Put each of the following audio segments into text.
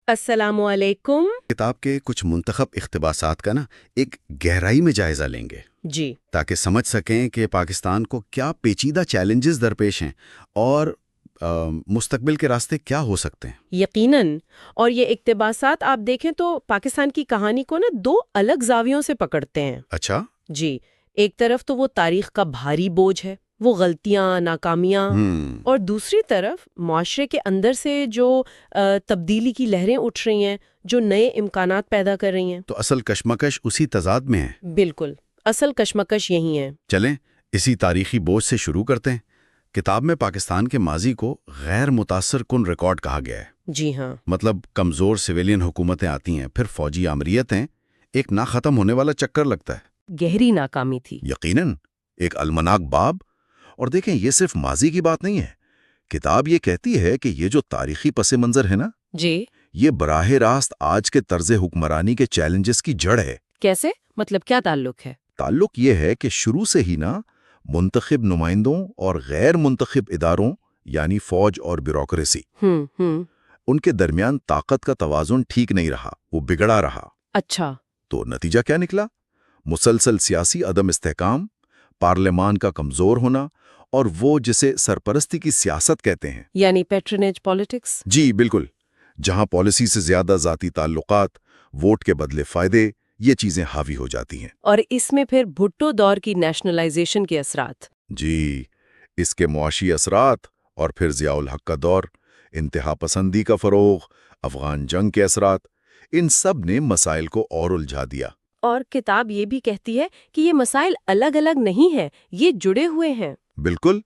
السلام علیکم۔ کتاب کے کچھ منتخب اقتباسات کا ایک گہرائی میں جائزہ لیں گے جی تاکہ سمجھ سکیں کہ پاکستان کو کیا پیچیدہ چیلنجز درپیش ہیں اور مستقبل کے راستے کیا ہو سکتے ہیں۔ یقیناً، اور یہ اقتباسات آپ دیکھیں تو پاکستان کی کہانی کو دو الگ زاویوں سے پکڑتے ہیں۔ اچھا۔ جی، ایک طرف تو وہ تاریخ کا بھاری بوجھ ہے، وہ غلطیاں، ناکامیاں، اور دوسری طرف معاشرے کے اندر سے جو تبدیلی کی لہریں اٹھ رہی ہیں، جو نئے امکانات پیدا کر رہی ہیں۔ تو اصل کشمکش اسی تضاد میں ہے۔ بالکل، اصل کشمکش یہی ہے۔ چلیں اسی تاریخی بوجھ سے شروع کرتے ہیں۔ کتاب میں پاکستان کے ماضی کو غیر متاثر کن ریکارڈ کہا گیا ہے۔ جی ہاں، مطلب کمزور سویلین حکومتیں آتی ہیں، پھر فوجی آمریتیں، ایک نہ ختم ہونے والا چکر لگتا ہے۔ گہری ناکامی تھی۔ یقیناً ایک المناک باب۔ اور دیکھیں، یہ صرف ماضی کی بات نہیں ہے۔ کتاب یہ کہتی ہے کہ یہ جو تاریخی پس منظر ہے جی، یہ براہ راست آج کے طرز حکمرانی کے چیلنجز کی جڑ ہے۔ کیسے؟ مطلب کیا تعلق ہے؟ تعلق یہ ہے کہ شروع سے ہی منتخب نمائندوں اور غیر منتخب اداروں یعنی فوج اور بیوروکریسی ان کے درمیان طاقت کا توازن ٹھیک نہیں رہا، وہ بگڑا رہا۔ اچھا۔ تو نتیجہ کیا نکلا؟ مسلسل سیاسی عدم استحکام، پارلیمان کا کمزور ہونا، اور وہ جسے سرپرستی کی سیاست کہتے ہیں، یعنی پیٹرنیج پالیٹکس۔ جی بالکل، جہاں پالیسی سے زیادہ ذاتی تعلقات، ووٹ کے بدلے فائدے، یہ چیزیں حاوی ہو جاتی ہیں۔ اور اس میں پھر بھٹو دور کی نیشنلائزیشن کے اثرات۔ جی، اس کے معاشی اثرات، اور پھر ضیاء الحق کا دور، انتہا پسندی کا فروغ، افغان جنگ کے اثرات، ان سب نے مسائل کو اور الجھا دیا۔ اور کتاب یہ بھی کہتی ہے کہ یہ مسائل الگ الگ نہیں ہیں، یہ جڑے ہوئے ہیں۔ بالکل،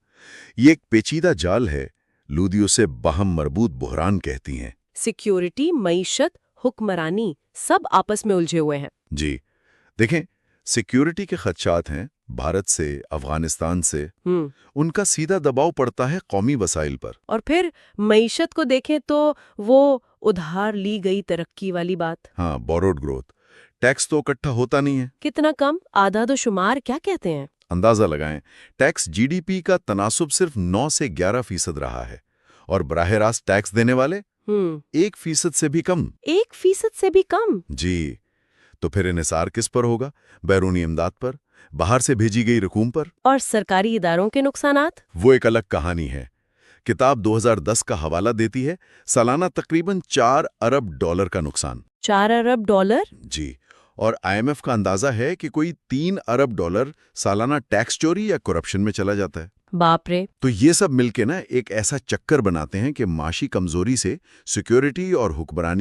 یہ ایک پیچیدہ جال ہے، لودھی اسے باہم مربوط بحران کہتی ہیں۔ سیکیورٹی، معیشت، حکمرانی، سب آپس میں الجھے ہوئے ہیں۔ جی، دیکھیں، سیکیورٹی کے خدشات ہیں بھارت سے، افغانستان سے، ان کا سیدھا دباؤ پڑتا ہے قومی وسائل پر۔ اور پھر معیشت کو دیکھیں تو وہ ادھار لی گئی ترقی والی بات۔ ہاں، بوروڈ گروتھ، ٹیکس تو اکٹھا ہوتا نہیں ہے۔ کتنا کم؟ اعداد و شمار کیا کہتے ہیں؟ اندازہ لگائیں، ٹیکس جی ڈی پی کا تناسب صرف 9 سے 11% رہا ہے، اور براہ راست ٹیکس دینے والے 1% سے بھی کم۔ 1% سے بھی کم؟ جی، تو پھر انحصار کس پر ہوگا؟ بیرونی امداد پر، باہر سے بھیجی گئی رقوم پر۔ اور سرکاری اداروں کے نقصانات؟ وہ ایک الگ کہانی ہے۔ کتاب 2010 کا حوالہ دیتی ہے، سالانہ تقریباً $4 ارب کا نقصان۔ 4 ارب ڈالر؟ جی، اور آئی ایم ایف کا اندازہ ہے کہ کوئی $3 ارب سالانہ ٹیکس چوری یا کرپشن میں چلا جاتا ہے۔ باپ رے! تو یہ سب مل کے ایک ایسا چکر بناتے ہیں کہ معاشی کمزوری سے سیکیورٹی اور حکمرانی